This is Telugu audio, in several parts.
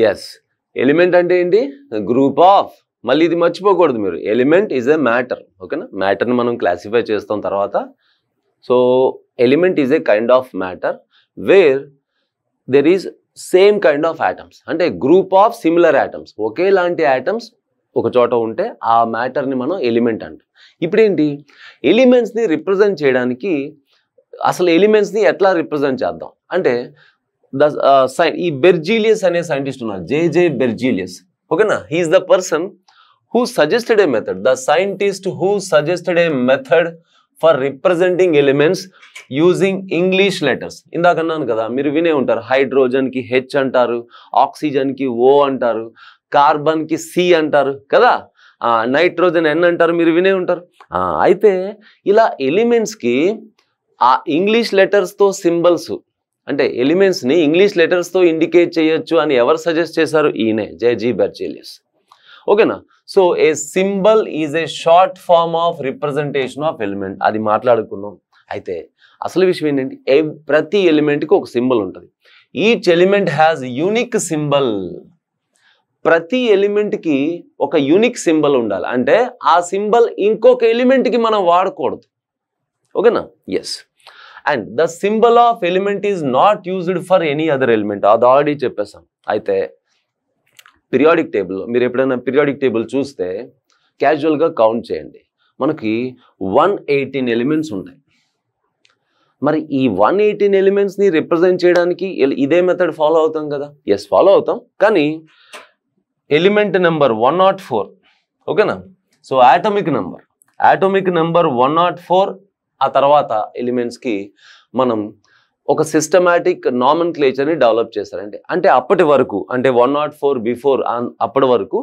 ఎస్, ఎలిమెంట్ అంటే ఏంటి? Group of. మళ్ళీ ఇది మర్చిపోకూడదు మీరు, ఎలిమెంట్ ఈజ్ ఎ మ్యాటర్. ఓకేనా, మ్యాటర్ని మనం క్లాసిఫై చేస్తాం తర్వాత. So element is a kind of matter where there is same kind of atoms. అంటే గ్రూప్ ఆఫ్ సిమిలర్ యాటమ్స్, ఒకేలాంటి యాటమ్స్ ఒక చోట ఉంటే ఆ మ్యాటర్ని మనం ఎలిమెంట్ అంటాం. ఇప్పుడు ఏంటి, ఎలిమెంట్స్ని రిప్రజెంట్ చేయడానికి అసలు ఎలిమెంట్స్ని ఎట్లా రిప్రజెంట్ చేద్దాం అంటే ఈ బెర్జీలియస్ అనే సైంటిస్ట్ ఉన్నారు, జే బెర్జీలియస్. ఓకేనా, he is the person who suggested a method, the scientist who suggested a method for representing elements using English letters. ఇందాక అన్నాను కదా, మీరు వినే ఉంటారు, హైడ్రోజన్కి హెచ్ అంటారు, ఆక్సిజన్కి ఓ అంటారు, కార్బన్కి సి అంటారు కదా, నైట్రోజన్ ఎన్ అంటారు, మీరు వినే ఉంటారు. అయితే ఇలా ఎలిమెంట్స్కి ఆ ఇంగ్లీష్ లెటర్స్తో సింబల్స్, అంటే ఎలిమెంట్స్ని ఇంగ్లీష్ లెటర్స్తో ఇండికేట్ చేయొచ్చు అని ఎవరు సజెస్ట్ చేశారు? ఈయనే, జే బెర్జీలియస్. ఓకేనా, so a symbol is a short form of representation of element, అది మాట్లాడుకున్నాం. అయితే అసలు విషయం ఏంటంటే ప్రతి ఎలిమెంట్కి ఒక సింబల్ ఉంటుంది. Each element has unique symbol. ప్రతి ఎలిమెంట్కి ఒక యూనిక్ సింబల్ ఉండాలి, అంటే ఆ సింబల్ ఇంకొక ఎలిమెంట్కి మనం వాడకూడదు. ఓకేనా, yes. And the symbol of element is not used for any other element, అది ఆల్రెడీ చెప్పేసాం. అయితే పీరియాడిక్ టేబుల్లో మీరు ఎప్పుడైనా పీరియాడిక్ టేబుల్ చూస్తే క్యాజువల్గా కౌంట్ చేయండి, మనకి 118 ఎలిమెంట్స్ ఉంటాయి. మరి ఈ 118 ఎలిమెంట్స్ని రిప్రజెంట్ చేయడానికి ఇదే మెథడ్ ఫాలో అవుతాం కదా? ఎస్, ఫాలో అవుతాం. కానీ ఎలిమెంట్ నెంబర్ 104, ఓకేనా, సో ఆటమిక్ నెంబర్ 104, ఆ తర్వాత ఎలిమెంట్స్కి మనం ఒక సిస్టమాటిక్ నామన్క్లేచర్ని డెవలప్ చేశారంటే, అంటే అప్పటి వరకు, అంటే 104 బిఫోర్, అప్పటి వరకు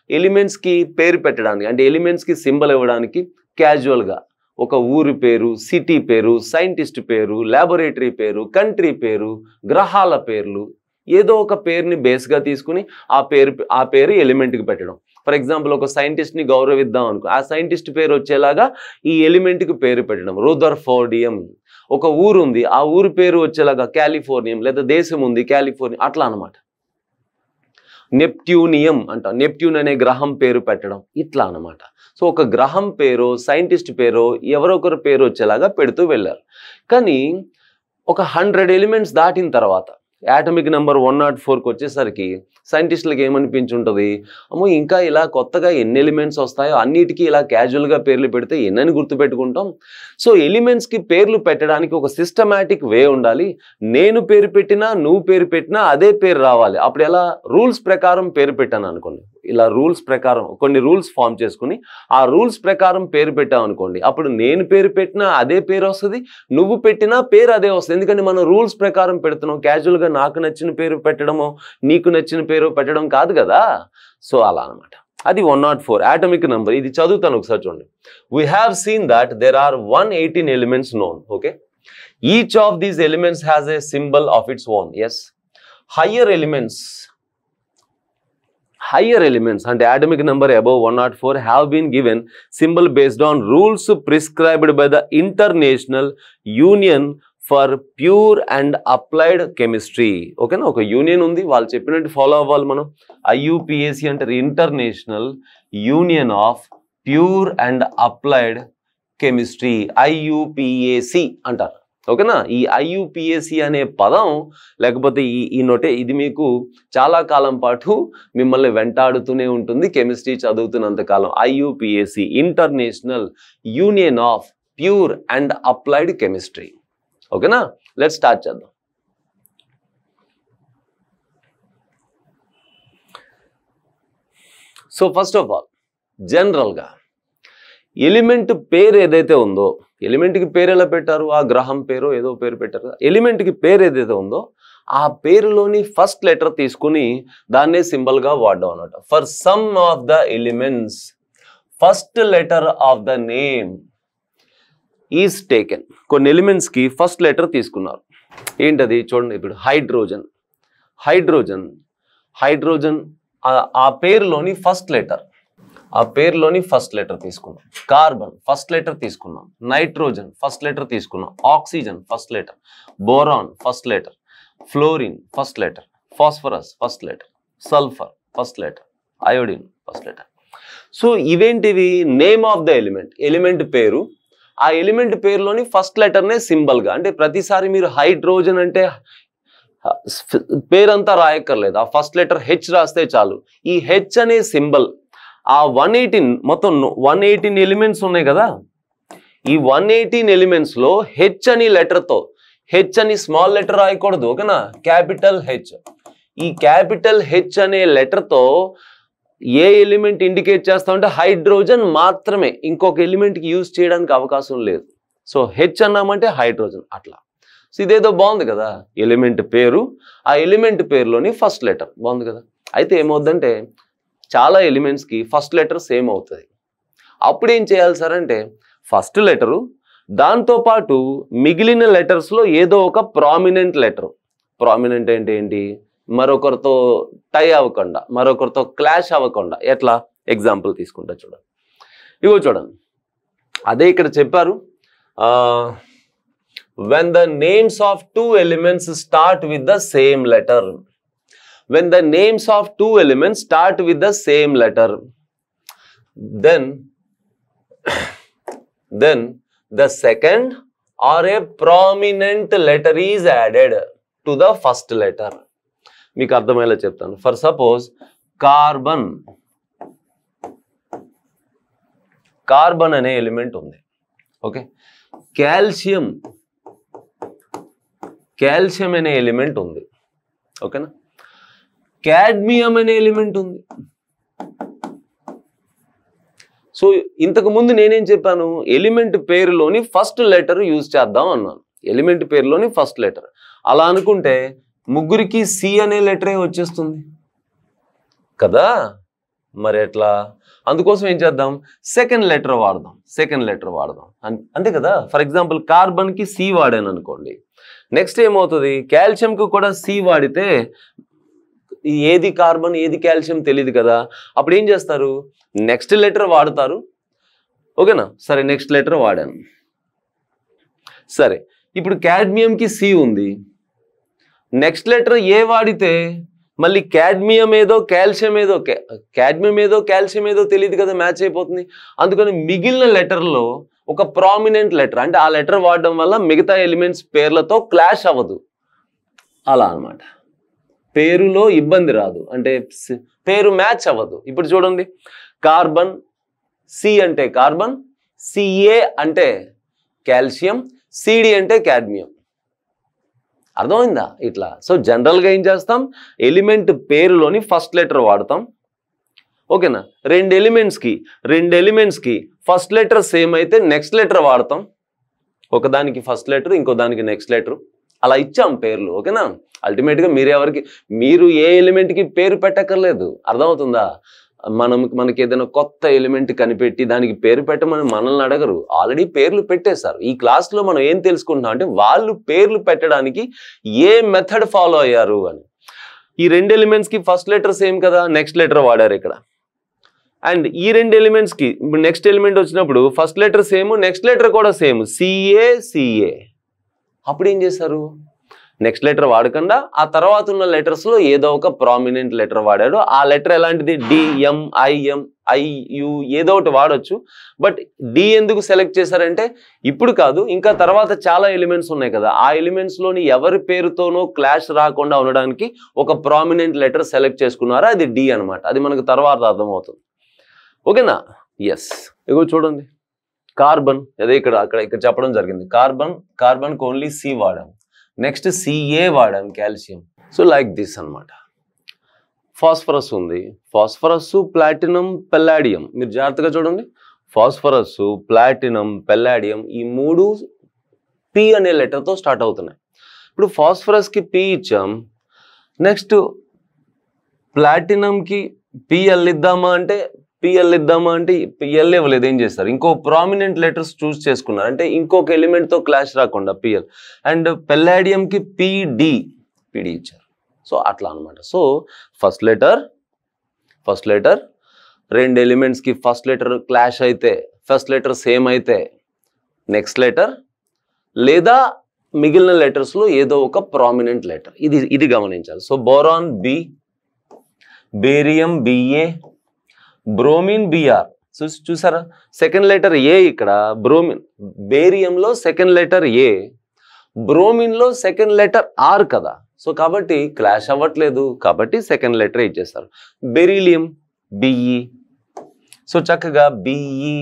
ఎలిమెంట్స్కి పేరు పెట్టడానికి, అంటే ఎలిమెంట్స్కి సింబల్ ఇవ్వడానికి క్యాజువల్గా ఒక ఊరి పేరు, సిటీ పేరు, సైంటిస్ట్ పేరు, ల్యాబొరేటరీ పేరు, కంట్రీ పేరు, గ్రహాల పేర్లు, ఏదో ఒక పేరుని బేస్గా తీసుకుని ఆ పేరు ఎలిమెంట్కి పెట్టడం. ఫర్ ఎగ్జాంపుల్, ఒక సైంటిస్ట్ని గౌరవిద్దాం అనుకో, ఆ సైంటిస్ట్ పేరు వచ్చేలాగా ఈ ఎలిమెంట్కి పేరు పెట్టడం. రూదర్ఫోర్డియం. ఒక ఊరు ఉంది, ఆ ఊరి పేరు వచ్చేలాగా కాలిఫోర్నియం, లేదా దేశం ఉంది కాలిఫోర్నియా, అట్లా అనమాట. నెప్ట్యూనియం అంట, నెప్ట్యూన్ అనే గ్రహం పేరు పెట్టడం, ఇట్లా అనమాట. సో ఒక గ్రహం పేరు, సైంటిస్ట్ పేరు, ఎవరొకరు పేరు వచ్చేలాగా పెడుతూ వెళ్ళారు. కానీ ఒక 100 ఎలిమెంట్స్ దాటిన తర్వాత యాటమిక్ నెంబర్ 104కి వచ్చేసరికి సైంటిస్టులకు ఏమనిపించుంటుంది, అమ్మో ఇంకా ఇలా కొత్తగా ఎన్ని ఎలిమెంట్స్ వస్తాయో అన్నిటికీ ఇలా క్యాజువల్గా పేర్లు పెడితే ఎన్నని గుర్తుపెట్టుకుంటాం. సో ఎలిమెంట్స్కి పేర్లు పెట్టడానికి ఒక సిస్టమాటిక్ వే ఉండాలి. నేను పేరు పెట్టినా నువ్వు పేరు పెట్టినా అదే పేరు రావాలి. అప్పుడు ఎలా, రూల్స్ ప్రకారం పేరు పెట్టాను అనుకోండి, ఇలా రూల్స్ ప్రకారం కొన్ని రూల్స్ ఫామ్ చేసుకుని ఆ రూల్స్ ప్రకారం పేరు పెట్టాం అనుకోండి, అప్పుడు నేను పేరు పెట్టినా అదే పేరు వస్తుంది, నువ్వు పెట్టినా పేరు అదే వస్తుంది. ఎందుకంటే మనం రూల్స్ ప్రకారం పెడుతున్నాం, క్యాజువల్గా నాకు నచ్చిన పేరు పెట్టడమో నీకు నచ్చిన పేరు పెట్టడం కాదు కదా. సో అలా అనమాట. అది 104 ఆటమిక్ నెంబర్. ఇది చదువుతాను ఒకసారి చూడండి. We have seen that there are 118 elements known. Okay, each of these elements has a symbol of its own. Yes, higher elements and atomic number above 104 have been given symbol based on rules prescribed by the International Union for Pure and Applied Chemistry. Okay na, oka union undi, vallu cheppinattu follow avvali manam. IUPAC ante International Union of Pure and Applied Chemistry, IUPAC antaru. ఓకేనా, ఈ IUPAC అనే పదం లేకపోతే ఈ నోటే ఇది మీకు చాలా కాలం పాటు మిమ్మల్ని వెంటాడుతూనే ఉంటుంది కెమిస్ట్రీ చదువుతున్నంత కాలం. IUPAC, international union of pure and applied chemistry. ఓకేనా, లెట్స్ స్టార్ట్ చేద్దాం. సో ఫస్ట్ ఆఫ్ ఆల్, జనరల్గా ఎలిమెంట్ పేరు ఏదైతే ఉందో, ఎలిమెంట్కి పేరు ఎలా పెట్టారు, ఆ గ్రహం పేరు ఏదో పేరు పెట్టారు. ఎలిమెంట్కి పేరు ఏదైతే ఉందో ఆ పేరులోని ఫస్ట్ లెటర్ తీసుకుని దాన్నే సింబల్గా వాడడం అన్నమాట. For some of the elements first letter of the name is taken. కొన్ని ఎలిమెంట్స్కి ఫస్ట్ లెటర్ తీసుకున్నారు. ఏంటది చూడండి. ఇప్పుడు హైడ్రోజన్ ఆ పేరులోని ఫస్ట్ లెటర్ తీసుకున్నాం. కార్బన్ ఫస్ట్ లెటర్ తీసుకున్నాం. నైట్రోజన్ ఫస్ట్ లెటర్ తీసుకున్నాం. Oxygen first letter. Boron first letter. Fluorine first letter. Phosphorus first letter. Sulphur first letter, iodine first letter. So ఇవేంటివి? Name of the element, element పేరు. ఆ ఎలిమెంట్ పేరులోని ఫస్ట్ లెటర్నే సింబల్గా, అంటే ప్రతిసారి మీరు హైడ్రోజన్ అంటే పేరంతా రాయక్కర్లేదు, ఆ ఫస్ట్ లెటర్ హెచ్ రాస్తే చాలు. ఈ హెచ్ అనే సింబల్ ఆ 118 మొత్తం 118 ఎలిమెంట్స్ ఉన్నాయి కదా, ఈ 118 ఎలిమెంట్స్లో హెచ్ అని లెటర్తో, హెచ్ అని స్మాల్ లెటర్ రాయకూడదు, ఓకేనా, క్యాపిటల్ హెచ్. ఈ క్యాపిటల్ హెచ్ అనే లెటర్తో ఏ ఎలిమెంట్ ఇండికేట్ చేస్తామంటే హైడ్రోజన్ మాత్రమే, ఇంకొక ఎలిమెంట్కి యూజ్ చేయడానికి అవకాశం లేదు. సో హెచ్ అన్నామంటే హైడ్రోజన్ అట్లా. సో ఇదేదో బాగుంది కదా, ఎలిమెంట్ పేరు, ఆ ఎలిమెంట్ పేరులోని ఫస్ట్ లెటర్, బాగుంది కదా. అయితే ఏమవుద్దంటే చాలా ఎలిమెంట్స్కి ఫస్ట్ లెటర్ సేమ్ అవుతుంది. అప్పుడు ఏం చేయాలి సార్ అంటే ఫస్ట్ లెటరు దాంతోపాటు మిగిలిన లెటర్స్లో ఏదో ఒక ప్రామినెంట్ లెటర్. ప్రామినెంట్ అంటే ఏంటి? మరొకరితో టై అవ్వకుండా, మరొకరితో క్లాష్ అవ్వకుండా. ఎట్లా? ఎగ్జాంపుల్ తీసుకుంటా చూడండి. ఇగో చూడండి, అదే ఇక్కడ చెప్పారు, when the names of two elements start with the same letter. When the names of two elements start with the same letter, then the second or a prominent letter is added to the first letter. మీకు అర్థమయ్యేలా చెప్తాను. ఫర్ సపోజ్ కార్బన్, కార్బన్ అనే ఎలిమెంట్ ఉంది, ఓకే. కాల్షియం, కాల్షియం అనే ఎలిమెంట్ ఉంది, ఓకేనా. కాడ్మియం అనే ఎలిమెంట్ ఉంది. సో ఇంతకు ముందు నేనేం చెప్పాను? ఎలిమెంట్ పేరులోని ఫస్ట్ లెటర్ యూజ్ చేద్దాం అన్నాను, ఎలిమెంట్ పేరులోని ఫస్ట్ లెటర్. అలా అనుకుంటే ముగ్గురికి సి అనే లెటరే వచ్చేస్తుంది కదా, మరి ఎట్లా? అందుకోసం ఏం చేద్దాం? సెకండ్ లెటర్ వాడదాం, సెకండ్ లెటర్ వాడదాం, అంతే కదా. ఫర్ ఎగ్జాంపుల్ కార్బన్కి సి వాడాను అనుకోండి, నెక్స్ట్ ఏమవుతుంది? కాల్షియంకి కూడా సి వాడితే ఏది కార్బన్ ఏది కాల్షియం తెలియదు కదా, అప్పుడు ఏం చేస్తారు? నెక్స్ట్ లెటర్ వాడతారు, ఓకేనా. సరే నెక్స్ట్ లెటర్ వాడాను, సరే ఇప్పుడు కాడ్మియంకి సి ఉంది, నెక్స్ట్ లెటర్ ఏ వాడితే మళ్ళీ కాడ్మియం ఏదో కాల్షియం ఏదో, కాడ్మియం ఏదో కాల్షియం ఏదో తెలియదు కదా, మ్యాచ్ అయిపోతుంది. అందుకని మిగిలిన లెటర్లో ఒక ప్రామినెంట్ లెటర్, అంటే ఆ లెటర్ వాడడం వల్ల మిగతా ఎలిమెంట్స్ పేర్లతో క్లాష్ అవ్వదు, అలా అన్నమాట. పేరులో ఇబ్బంది రాదు, అంటే పేరు మ్యాచ్ అవ్వదు. ఇప్పుడు చూడండి, కార్బన్ సి అంటే కార్బన్, సిఏ అంటే కాల్షియం, సిడి అంటే కాడ్మియం. అర్థమైందా? ఇట్లా. సో జనరల్గా ఏం చేస్తాం? ఎలిమెంట్ పేరులోని ఫస్ట్ లెటర్ వాడతాం, ఓకేనా. రెండు ఎలిమెంట్స్కి ఫస్ట్ లెటర్ సేమ్ అయితే నెక్స్ట్ లెటర్ వాడతాం, ఒకదానికి ఫస్ట్ లెటర్ ఇంకో దానికి నెక్స్ట్ లెటర్, అలా ఇచ్చాం పేర్లు, ఓకేనా. అల్టిమేట్గా మీరు ఏ ఎలిమెంట్కి పేరు పెట్టక్కర్లేదు, అర్థమవుతుందా. మనకి ఏదైనా కొత్త ఎలిమెంట్ కనిపెట్టి దానికి పేరు పెట్టమని మనల్ని అడగరు, ఆల్రెడీ పేర్లు పెట్టేశారు. ఈ క్లాస్లో మనం ఏం తెలుసుకుంటున్నాం అంటే వాళ్ళు పేర్లు పెట్టడానికి ఏ మెథడ్ ఫాలో అయ్యారు అని. ఈ రెండు ఎలిమెంట్స్కి ఫస్ట్ లెటర్ సేమ్ కదా, నెక్స్ట్ లెటర్ వాడారు ఇక్కడ. అండ్ ఈ రెండు ఎలిమెంట్స్కి ఇప్పుడు నెక్స్ట్ ఎలిమెంట్ వచ్చినప్పుడు first letter same, next letter కూడా సేమ్, సిఏ. అప్పుడు ఏం చేశారు? నెక్స్ట్ లెటర్ వాడకుండా ఆ తర్వాత ఉన్న లెటర్స్లో ఏదో ఒక ప్రామినెంట్ లెటర్ వాడాడు. ఆ లెటర్ ఎలాంటిది? డిఎం, ఐఎం, ఐయు ఏదో ఒకటి వాడచ్చు. బట్ డి ఎందుకు సెలెక్ట్ చేశారంటే ఇప్పుడు కాదు, ఇంకా తర్వాత చాలా ఎలిమెంట్స్ ఉన్నాయి కదా, ఆ ఎలిమెంట్స్లోని ఎవరి పేరుతోనో క్లాష్ రాకుండా ఉండడానికి ఒక ప్రామినెంట్ లెటర్ సెలెక్ట్ చేసుకున్నారా, అది డి అనమాట. అది మనకు తర్వాత అర్థమవుతుంది, ఓకేనా. ఎస్, ఇగో చూడండి, కార్బన్ అదే ఇక్కడ చెప్పడం జరిగింది. కార్బన్ ఓన్లీ సి వాడాం, నెక్స్ట్ సిఏ వాడాం కాల్షియం. సో లైక్ దిస్ అనమాట. ఫాస్ఫరస్ ఉంది, ఫాస్ఫరస్, ప్లాటినం, పెల్లాడియం. మీరు జాగ్రత్తగా చూడండి, ఫాస్ఫరస్, ప్లాటినం, పెల్లాడియం ఈ మూడు పి అనే లెటర్తో స్టార్ట్ అవుతున్నాయి. ఇప్పుడు ఫాస్ఫరస్కి పి ఇచ్చాం, నెక్స్ట్ ప్లాటినంకి పిఎల్ ఇద్దామా అంటే పిఎల్ ఇవ్వలేదు. ఏం చేస్తారు? ఇంకో ప్రామినెంట్ లెటర్స్ చూస్ చేసుకున్నారు, అంటే ఇంకొక ఎలిమెంట్తో క్లాష్ రాకుండా పిఎల్. అండ్ పెల్లాడియంకి పిడి ఇచ్చారు. సో అట్లా అనమాట. సో ఫస్ట్ లెటర్ రెండు ఎలిమెంట్స్కి ఫస్ట్ లెటర్ క్లాష్ అయితే, ఫస్ట్ లెటర్ సేమ్ అయితే నెక్స్ట్ లెటర్, లేదా మిగిలిన లెటర్స్లో ఏదో ఒక ప్రామినెంట్ లెటర్. ఇది గమనించాలి. So boron B, barium B A, bromine B R. చూసారా సెకండ్ లెటర్ ఏ ఇక్కడ బ్రోమిన్, బేరియంలో సెకండ్ లెటర్ ఏ, బ్రోమిన్లో సెకండ్ లెటర్ ఆర్ కదా. సో కాబట్టి క్లాష్ అవ్వట్లేదు కాబట్టి సెకండ్ లెటర్ ఇచ్చేస్తారు. Beryllium BE. సో చక్కగా బిఈ,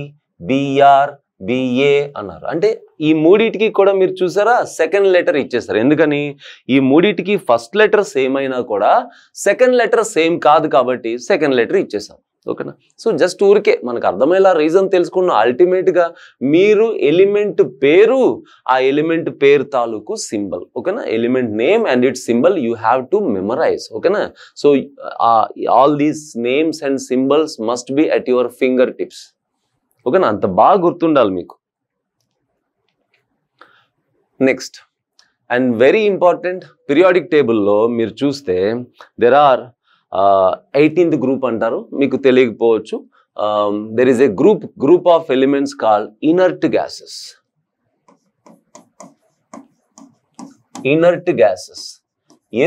బిఆర్, బిఏ అన్నారు. అంటే ఈ మూడిటికి కూడా మీరు చూసారా సెకండ్ లెటర్ ఇచ్చేస్తారు. ఎందుకని ఈ మూడిటికి ఫస్ట్ లెటర్ సేమ్ అయినా కూడా సెకండ్ లెటర్ సేమ్ కాదు కాబట్టి సెకండ్ లెటర్ ఇచ్చేసాం. ఓకేనా. సో జస్ట్ ఊరికే మనకు అర్థమయ్యేలా రీజన్ తెలుసుకున్న అల్టిమేట్గా మీరు ఎలిమెంట్ పేరు, ఆ ఎలిమెంట్ పేరు తాలూకు సింబల్. ఓకేనా. Element name and its symbol you have to memorise. ఓకేనా. So all these names and symbols must be at your finger tips. ఓకేనా. అంత బాగా గుర్తుండాలి మీకు. Next and very important, periodic టేబుల్లో మీరు చూస్తే దెర్ ఆర్ 18th గ్రూప్ అంటారు, మీకు తెలియకపోవచ్చు. There is a group of elements called inert gases. Inert gases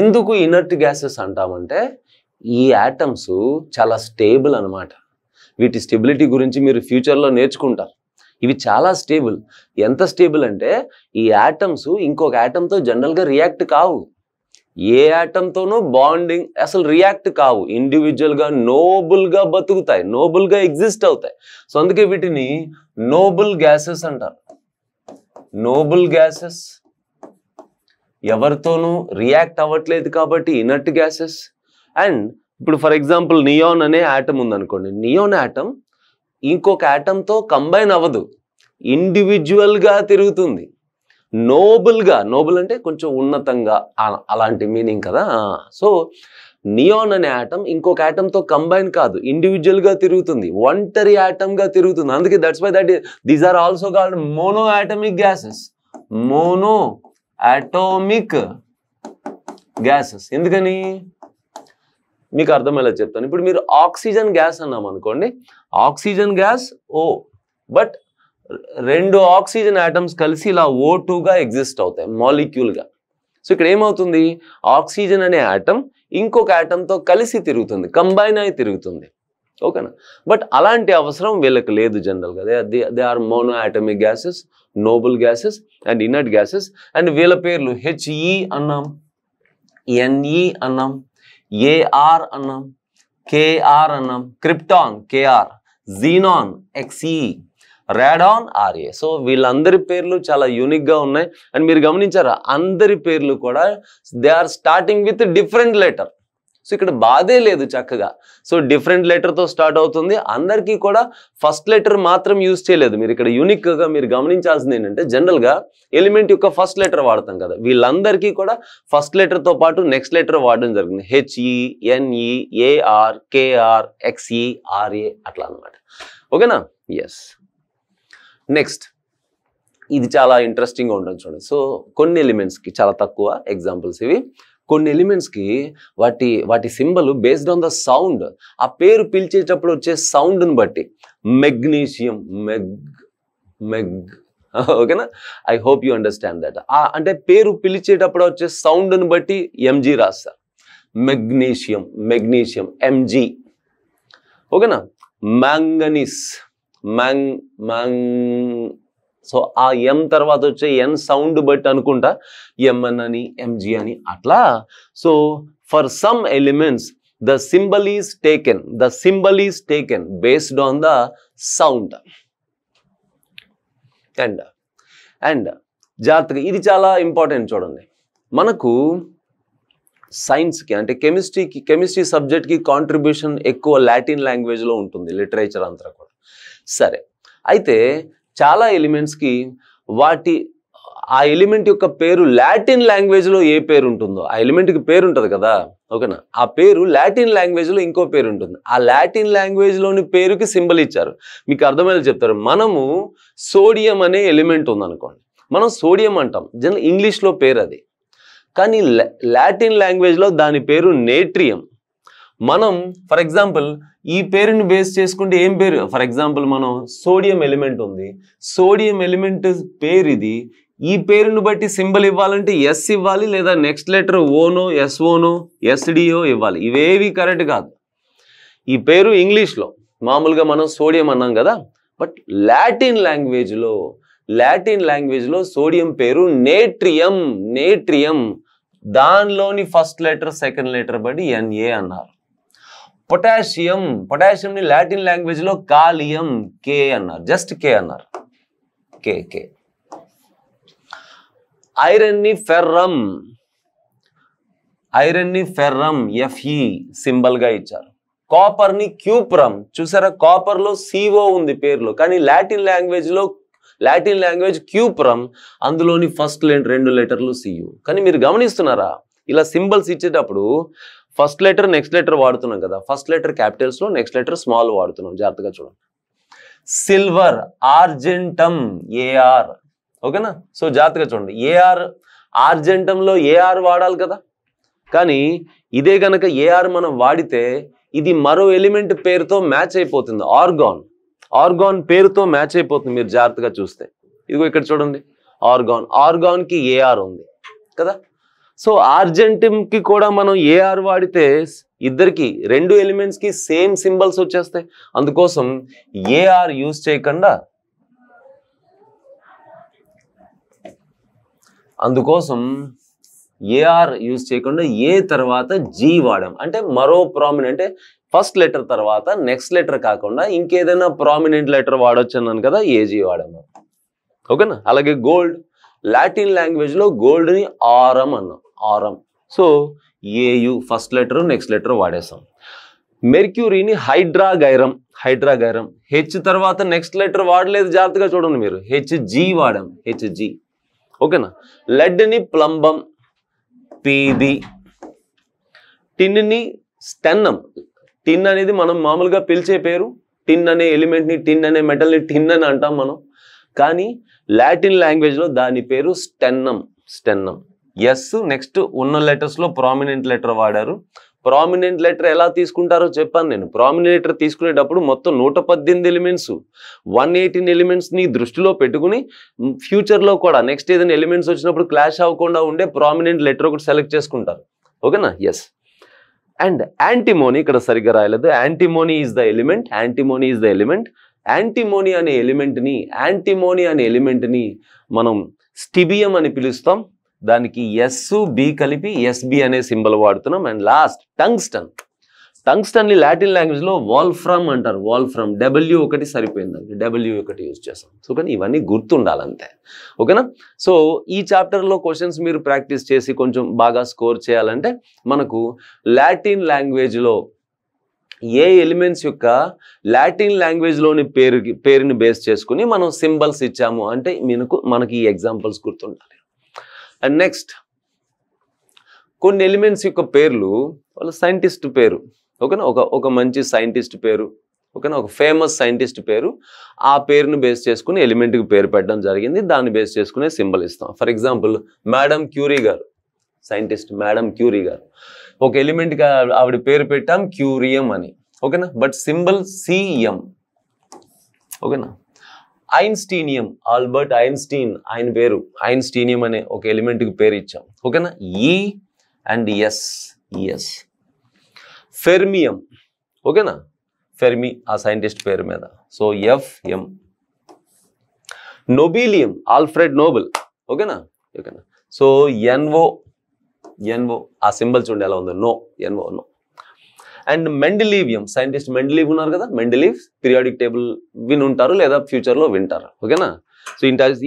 ఎందుకు ఇనర్ట్ గ్యాసెస్ అంటామంటే ఈ యాటమ్స్ చాలా స్టేబుల్ అనమాట. వీటి స్టెబిలిటీ గురించి మీరు ఫ్యూచర్లో నేర్చుకుంటారు. ఇవి చాలా స్టేబుల్. ఎంత స్టేబుల్ అంటే ఈ యాటమ్స్ ఇంకొక యాటమ్తో జనరల్గా రియాక్ట్ కావు. ఏ యాటమ్తోనూ బాండింగ్ అసలు రియాక్ట్ కావు. ఇండివిజువల్గా నోబుల్గా బతుకుతాయి, నోబుల్గా ఎగ్జిస్ట్ అవుతాయి. సో అందుకే వీటిని నోబుల్ గ్యాసెస్ అంటారు. నోబుల్ గ్యాసెస్ ఎవరితోనూ రియాక్ట్ అవ్వట్లేదు కాబట్టి ఇనర్ట్ గ్యాసెస్. అండ్ ఇప్పుడు ఫర్ ఎగ్జాంపుల్ నియాన్ అనే యాటమ్ ఉందనుకోండి. నియాన్ యాటమ్ ఇంకొక యాటమ్తో కంబైన్ అవ్వదు, ఇండివిజువల్గా తిరుగుతుంది. నోబుల్గా, నోబుల్ అంటే కొంచెం ఉన్నతంగా అలాంటి మీనింగ్ కదా. సో నియాన్ అనే యాటమ్ ఇంకొక యాటమ్తో కంబైన్ కాదు, ఇండివిజువల్గా తిరుగుతుంది, ఒంటరి యాటమ్గా తిరుగుతుంది. అందుకే that's why that these are also called mono atomic gases. Mono atomic gases. ఎందుకని మీకు అర్థమయ్యేలా చెప్తాను. ఇప్పుడు మీరు ఆక్సిజన్ గ్యాస్ అన్నాం అనుకోండి, ఆక్సిజన్ గ్యాస్ ఓ, బట్ రెండు ఆక్సిజన్ ఆటమ్స్ కలిసి ఇలా O2గా ఎగ్జిస్ట్ అవుతాయి మాలిక్యూల్గా. సో ఇక్కడ ఏమవుతుంది, ఆక్సిజన్ అనే ఆటమ్ ఇంకొక ఆటమ్తో కలిసి తిరుగుతుంది, కంబైన్ అయి తిరుగుతుంది. ఓకేనా. బట్ అలాంటి అవసరం వీళ్ళకి లేదు జనరల్గా. They are mono atomic gases, noble gases and inert gases. And వీళ్ళ పేర్లు HE అన్నాం, NE అన్నాం, AR అన్నాం, KR అన్నాం, krypton KR, xenon XE, Radeon RA. So వీళ్ళందరి పేర్లు చాలా యూనిక్గా ఉన్నాయి. అండ్ మీరు గమనించారా అందరి పేర్లు కూడా they are starting with different letter. So ఇక్కడ బాధే లేదు చక్కగా. సో డిఫరెంట్ లెటర్తో స్టార్ట్ అవుతుంది. అందరికీ కూడా ఫస్ట్ లెటర్ మాత్రం యూజ్ చేయలేదు. మీరు ఇక్కడ యూనిక్గా మీరు గమనించాల్సింది ఏంటంటే జనరల్గా ఎలిమెంట్ యొక్క ఫస్ట్ లెటర్ వాడతాం కదా, వీళ్ళందరికీ కూడా ఫస్ట్ లెటర్తో పాటు నెక్స్ట్ లెటర్ వాడడం జరిగింది. HE, NE, AR, KR, XE, RA అట్లా అనమాట. ఓకేనా. ఎస్. నెక్స్ట్ ఇది చాలా ఇంట్రెస్టింగ్గా ఉంటుంది చూడండి. సో కొన్ని ఎలిమెంట్స్కి చాలా తక్కువ ఎగ్జాంపుల్స్ ఇవి. కొన్ని ఎలిమెంట్స్కి వాటి symbol based on the sound, ఆ పేరు పిలిచేటప్పుడు వచ్చే సౌండ్ని బట్టి మెగ్నీషియం ఓకేనా. I hope you understand that. అంటే పేరు పిలిచేటప్పుడు వచ్చే సౌండ్ని బట్టి MG రాస్తారు. Magnesium MG. ఓకేనా. మ్యాంగనీస్ సో ఆ M తర్వాత వచ్చే N సౌండ్ బట్టి అనుకుంటా MN అని MG అని అట్లా. So for some elements the symbol is taken based on the sound. And జాగ్రత్తగా ఇది చాలా ఇంపార్టెంట్ చూడండి. మనకు సైన్స్కి అంటే కెమిస్ట్రీ సబ్జెక్ట్కి కాంట్రిబ్యూషన్ ఎక్కువ లాటిన్ లాంగ్వేజ్లో ఉంటుంది, లిటరేచర్ అంతా కూడా. సరే, అయితే చాలా ఎలిమెంట్స్కి ఆ ఎలిమెంట్ యొక్క పేరు లాటిన్ లాంగ్వేజ్లో ఏ పేరు ఉంటుందో, ఆ ఎలిమెంట్కి పేరు ఉంటుంది కదా. ఓకేనా. ఆ పేరు లాటిన్ లాంగ్వేజ్లో ఇంకో పేరు ఉంటుంది. ఆ లాటిన్ లాంగ్వేజ్లోని పేరుకి సింబల్ ఇచ్చారు. మీకు అర్థమయ్యేలా చెప్తారు. మనము సోడియం అనే ఎలిమెంట్ ఉందనుకోండి, మనం సోడియం అంటాం, జనరల్ ఇంగ్లీష్లో పేరు అది. కానీ లాటిన్ లాంగ్వేజ్లో దాని పేరు నేట్రియం. మనం ఫర్ ఎగ్జాంపుల్ ఈ పేరుని బేస్ చేసుకుంటే ఏం పేరు, ఫర్ ఎగ్జాంపుల్ మనం సోడియం ఎలిమెంట్ ఉంది, సోడియం ఎలిమెంట్ పేరు ఇది. ఈ పేరుని బట్టి సింబల్ ఇవ్వాలంటే S ఇవ్వాలి, లేదా నెక్స్ట్ లెటర్ ఓనో SOనో SDO ఇవ్వాలి. ఇవేవి కరెక్ట్ కాదు. ఈ పేరు ఇంగ్లీష్లో మామూలుగా మనం సోడియం అన్నాం కదా, బట్ లాటిన్ లాంగ్వేజ్లో సోడియం పేరు నేట్రియం. దానిలోని ఫస్ట్ లెటర్ సెకండ్ లెటర్ బడి Na అన్నారు. పొటాషియంని లాటిన్ లాంగ్వేజ్లో కాలియం, K అన్నారు, జస్ట్ K అన్నారు, K. ఐరన్ని ఫెర్రం Fe సింబల్గా ఇచ్చారు. కాపర్ని క్యూప్రమ్. చూసారా, కాపర్లో CO ఉంది పేరులో, కానీ లాటిన్ లాంగ్వేజ్ క్యూప్రమ్, అందులోని ఫస్ట్ 2 లెటర్లు Cu. కానీ మీరు గమనిస్తున్నారా, ఇలా సింబల్స్ ఇచ్చేటప్పుడు ఫస్ట్ లెటర్ నెక్స్ట్ లెటర్ వాడుతున్నాం కదా, ఫస్ట్ లెటర్ క్యాపిటల్స్లో నెక్స్ట్ లెటర్ స్మాల్ వాడుతున్నాం, జాగ్రత్తగా చూడండి. Silver, argentum, AR. ఓకేనా? సో జాగ్రత్తగా చూడండి, ఆర్జెంటంలో AR వాడాలి కదా, కానీ ఇదే గనక AR మనం వాడితే ఇది మరో ఎలిమెంట్ పేరుతో మ్యాచ్ అయిపోతుంది. ఆర్గాన్ పేరుతో మ్యాచ్ అయిపోతుంది. మీరు జాగ్రత్తగా చూస్తే ఇదిగో ఇక్కడ చూడండి, ఆర్గాన్కి AR ఉంది కదా. సో ఆర్జెంటిమ్కి కూడా మనం AR వాడితే ఇద్దరికి 2 ఎలిమెంట్స్కి సేమ్ సింబల్స్ వచ్చేస్తాయి. అందుకోసం AR యూజ్ చేయకుండా A తర్వాత G వాడాం. అంటే మరో ప్రామినెంట్, అంటే ఫస్ట్ లెటర్ తర్వాత నెక్స్ట్ లెటర్ కాకుండా ఇంకేదైనా ప్రామినెంట్ లెటర్ వాడొచ్చు అన్నాను కదా, AG వాడాము. ఓకేనా? అలాగే గోల్డ్, లాటిన్ లాంగ్వేజ్లో గోల్డ్ని ఆరం అన్నాం, aurum. So AU first letter next letter వాడేసాం. మెర్క్యూరీని హైడ్రాగైరం, H తర్వాత నెక్స్ట్ లెటర్ వాడలేదు, జాగ్రత్తగా చూడండి మీరు, HG వాడాం, HG. ఓకేనా? లెడ్ని ప్లంబం, PB. టిన్ని స్టెన్నం. టిన్ అనేది మనం మామూలుగా పిలిచే పేరు, టిన్ అనే ఎలిమెంట్ని, టిన్ అనే మెటల్ని టిన్ అని అంటాం మనం, కానీ లాటిన్ లాంగ్వేజ్లో దాని పేరు స్టెన్నం. ఎస్ నెక్స్ట్ ఉన్న లెటర్స్లో ప్రామినెంట్ లెటర్ వాడారు. ప్రామినెంట్ లెటర్ ఎలా తీసుకుంటారో చెప్పాను నేను. ప్రామినెంట్ లెటర్ తీసుకునేటప్పుడు మొత్తం 118 ఎలిమెంట్స్, 118 ఎలిమెంట్స్ని దృష్టిలో పెట్టుకుని ఫ్యూచర్లో కూడా నెక్స్ట్ ఏదైనా ఎలిమెంట్స్ వచ్చినప్పుడు క్లాష్ అవ్వకుండా ఉండే ప్రామినెంట్ లెటర్ ఒకటి సెలెక్ట్ చేసుకుంటారు. ఓకేనా? ఎస్. అండ్ యాంటిమోనీ, ఇక్కడ సరిగ్గా రాయలేదు, antimony is the element. Antimony అనే ఎలిమెంట్ని మనం స్టిబియం అని పిలుస్తాం. దానికి SB కలిపి SB అనే సింబల్ వాడుతున్నాం. అండ్ లాస్ట్ టంగ్స్టన్ని లాటిన్ లాంగ్వేజ్లో వాల్ఫ్రమ్ అంటారు. W ఒకటి సరిపోయిందండి, W ఒకటి యూజ్ చేస్తాం. సో కానీ ఇవన్నీ గుర్తుండాలంతే. ఓకేనా? సో ఈ చాప్టర్లో క్వశ్చన్స్ మీరు ప్రాక్టీస్ చేసి కొంచెం బాగా స్కోర్ చేయాలంటే మనకు లాటిన్ లాంగ్వేజ్లో ఏ ఎలిమెంట్స్ యొక్క లాటిన్ లాంగ్వేజ్లోని పేరుని బేస్ చేసుకుని మనం సింబల్స్ ఇచ్చాము అంటే మనకి ఈ ఎగ్జాంపుల్స్ గుర్తుండాలి. అండ్ నెక్స్ట్ కొన్ని ఎలిమెంట్స్ యొక్క పేర్లు వాళ్ళ సైంటిస్ట్ పేరు. ఓకేనా? ఒక మంచి సైంటిస్ట్ పేరు, ఓకేనా, ఒక ఫేమస్ సైంటిస్ట్ పేరు, ఆ పేరును బేస్ చేసుకుని ఎలిమెంట్కి పేరు పెట్టడం జరిగింది. దాన్ని బేస్ చేసుకునే సింబల్ ఇస్తాం. ఫర్ ఎగ్జాంపుల్ మేడం క్యూరీ గారు, సైంటిస్ట్ మేడం క్యూరీ గారు, ఒక ఎలిమెంట్కి ఆవిడ పేరు పెట్టాం క్యూరియం అని. ఓకేనా? But symbol CM. ఓకేనా? ఐన్స్టీనియం, ఆల్బర్ట్ ఐన్స్టీన్, ఆయన పేరు ఐన్స్టీనియం అనే ఒక ఎలిమెంట్కి పేరు ఇచ్చాం. ఓకేనా? E and S. ఫెర్మియం. ఓకేనా? ఫెర్మి ఆ సైంటిస్ట్ పేరు మీద, so FM. Nobelium, Alfred Nobel. ఓకేనా? సో NO ఆ సింబల్ చూడండి ఎలా ఉందో, NO. And mendelevium, scientist Mendeleev ఉన్నారు కదా, మెండిలీవ్ పీరియాడిక్ టేబుల్ విని ఉంటారు లేదా ఫ్యూచర్లో వింటారు. ఓకేనా? సో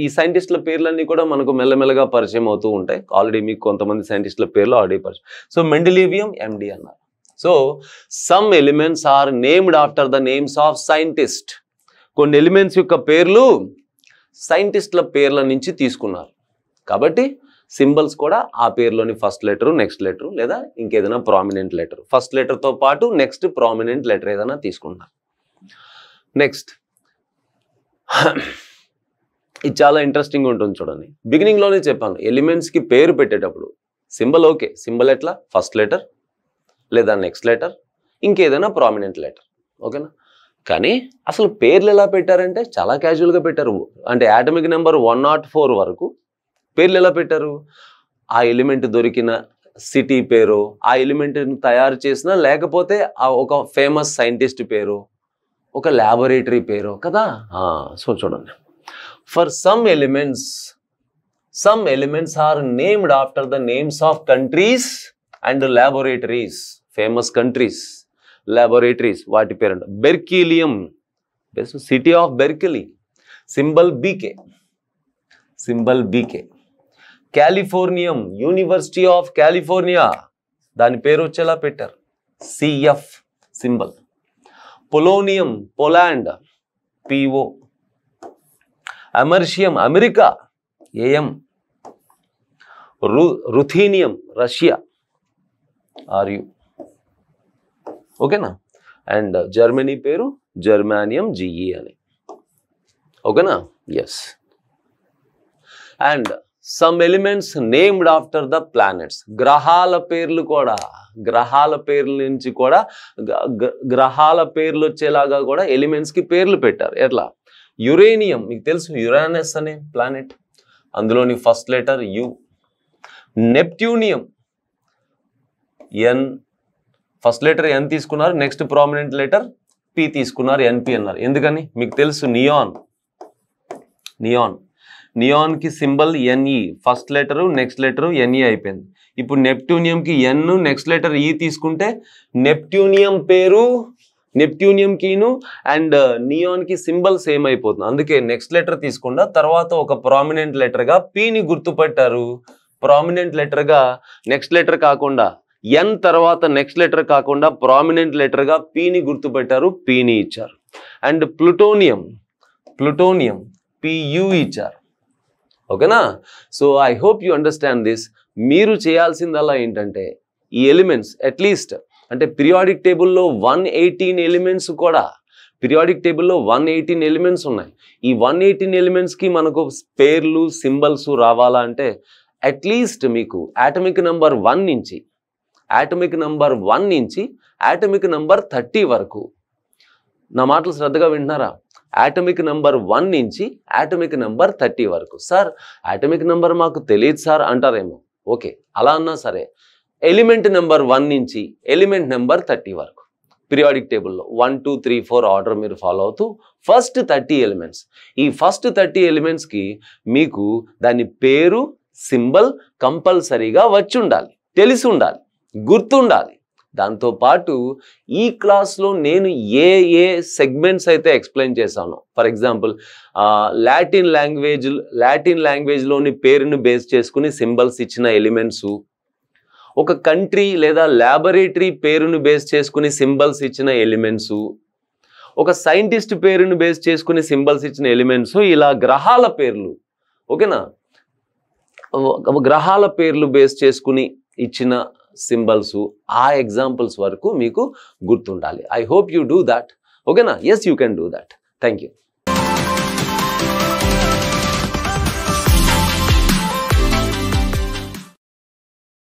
ఈ సైంటిస్టుల పేర్లన్నీ కూడా మనకు మెల్లమెల్లగా పరిచయం అవుతూ ఉంటాయి. ఆల్రెడీ మీకు కొంతమంది సైంటిస్టుల పేర్లు ఆల్రెడీ పరిచయం. సో మెండిలీవియం MD అన్నారు. So some elements are named after the names of scientist. కొన్ని ఎలిమెంట్స్ యొక్క పేర్లు సైంటిస్టుల పేర్ల నుంచి తీసుకున్నారు కాబట్టి సింబల్స్ కూడా ఆ పేరులోని ఫస్ట్ లెటర్ నెక్స్ట్ లెటర్ లేదా ఇంకేదైనా ప్రామినెంట్ లెటర్, ఫస్ట్ లెటర్తో పాటు నెక్స్ట్ ప్రామినెంట్ లెటర్ ఏదైనా తీసుకుంటున్నారు. నెక్స్ట్ ఇది చాలా ఇంట్రెస్టింగ్ ఉంటుంది చూడండి. బిగినింగ్లోనే చెప్పాను, ఎలిమెంట్స్కి పేరు పెట్టేటప్పుడు సింబల్ ఓకే, సింబల్ ఎట్లా ఫస్ట్ లెటర్ లేదా నెక్స్ట్ లెటర్ ఇంకేదైనా ప్రామినెంట్ లెటర్. ఓకేనా? కానీ అసలు పేర్లు ఎలా పెట్టారంటే చాలా క్యాజువల్గా పెట్టారు. అంటే యాటమిక్ నెంబర్ 104 వరకు పేర్లు ఎలా పెట్టారు? ఆ ఎలిమెంట్ దొరికిన సిటీ పేరు, ఆ ఎలిమెంట్ని తయారు చేసిన, లేకపోతే ఒక ఫేమస్ సైంటిస్ట్ పేరు, ఒక ల్యాబొరేటరీ పేరు కదా. సో చూడండి, for some elements are named after the names of countries and laboratories. Famous countries, laboratories వాటి పేరు. Berkelium, city of Berkeley, symbol B K, symbol B K. Californium, university of California, దాని పేరు వచ్చేలా పెట్టారు, C F symbol. Polonium, Poland, P O. Americium, America, A M. Ruthenium, Russia, R U. ఓకేనా. అండ్ జర్మనీ పేరు జర్మానియం, జిఈ అని. ఓకేనా. Yes. And some elements named after the planets. గ్రహాల పేర్లు కూడా, గ్రహాల పేర్ల నుంచి కూడా, గ్రహాల పేర్లు వచ్చేలాగా కూడా ఎలిమెంట్స్కి పేర్లు పెట్టారు. ఎట్లా? యురేనియం, మీకు తెలుసు యురానస్ అనే ప్లానెట్, అందులోని first letter you. Neptunium, N, first letter N తీసుకున్నారు, నెక్స్ట్ ప్రామినెంట్ లెటర్ పి తీసుకున్నారు, ఎన్పి అన్నారు. ఎందుకని? మీకు తెలుసు నియాన్, నియాన్, నియాన్కి symbol N E, first letter next letter N E అయిపోయింది. ఇప్పుడు నెప్ట్యూనియంకి ఎన్ నెక్స్ట్ లెటర్ ఈ తీసుకుంటే నెప్ట్యూనియం పేరు, నెప్ట్యూనియం కీను అండ్ నియాన్కి సింబల్ సేమ్ అయిపోతుంది. అందుకే నెక్స్ట్ లెటర్ తీసుకుండా తర్వాత ఒక ప్రామినెంట్ లెటర్గా పిని గుర్తుపట్టారు. ప్రామినెంట్ లెటర్గా నెక్స్ట్ లెటర్ కాకుండా, ఎన్ తర్వాత నెక్స్ట్ లెటర్ కాకుండా ప్రామినెంట్ లెటర్గా పిని గుర్తుపెట్టారు, పిని ఇచ్చారు. అండ్ ప్లూటోనియం, ప్లూటోనియం పియు ఇచ్చారు. ఓకేనా. So I hope you understand this. మీరు చేయాల్సిందల్లా ఏంటంటే ఈ ఎలిమెంట్స్ అట్లీస్ట్, అంటే పీరియాడిక్ టేబుల్లో 118 ఎలిమెంట్స్ కూడా, పీరియాడిక్ టేబుల్లో 118 ఎలిమెంట్స్ ఉన్నాయి. ఈ 118 ఎలిమెంట్స్కి మనకు పేర్లు సింబల్స్ రావాలా అంటే అట్లీస్ట్ మీకు ఆటమిక్ నెంబర్ 1 నుంచి, ఆటమిక్ నెంబర్ 1 నుంచి ఆటమిక్ నెంబర్ 30 వరకు. నా మాటలు శ్రద్ధగా వింటున్నారా? ఆటమిక్ నెంబర్ 1 నుంచి ఆటమిక్ నెంబర్ 30 వరకు. సార్ ఆటమిక్ నెంబర్ మాకు తెలియదు సార్ అంటారేమో. ఓకే, అలా అన్నా సరే ఎలిమెంట్ నెంబర్ 1 నుంచి ఎలిమెంట్ నెంబర్ 30 వరకు పీరియాడిక్ టేబుల్లో 1 2 3 4 ఆర్డర్ మీరు ఫాలో అవుతూ ఫస్ట్ 30 ఎలిమెంట్స్, ఈ ఫస్ట్ 30 ఎలిమెంట్స్కి మీకు దాని పేరు సింబల్ కంపల్సరీగా వచ్చి ఉండాలి, తెలిసి ఉండాలి, గుర్తుండాలి. దాంతోపాటు ఈ క్లాస్లో నేను ఏ ఏ సెగ్మెంట్స్ అయితే ఎక్స్ప్లెయిన్ చేశానో, ఫర్ ఎగ్జాంపుల్ లాటిన్ లాంగ్వేజ్లోని పేరును బేస్ చేసుకుని సింబల్స్ ఇచ్చిన ఎలిమెంట్స్, ఒక కంట్రీ లేదా ల్యాబొరేటరీ పేరును బేస్ చేసుకుని సింబల్స్ ఇచ్చిన ఎలిమెంట్స్, ఒక సైంటిస్ట్ పేరును బేస్ చేసుకుని సింబల్స్ ఇచ్చిన ఎలిమెంట్స్, ఇలా గ్రహాల పేర్లు. ఓకేనా, గ్రహాల పేర్లు బేస్ చేసుకుని ఇచ్చిన సింబల్స్, ఆ ఎగ్జాంపుల్స్ వరకు మీకు గుర్తుండాలి. I hope you do that. ఓకేనా. Yes, you can do that. Thank you.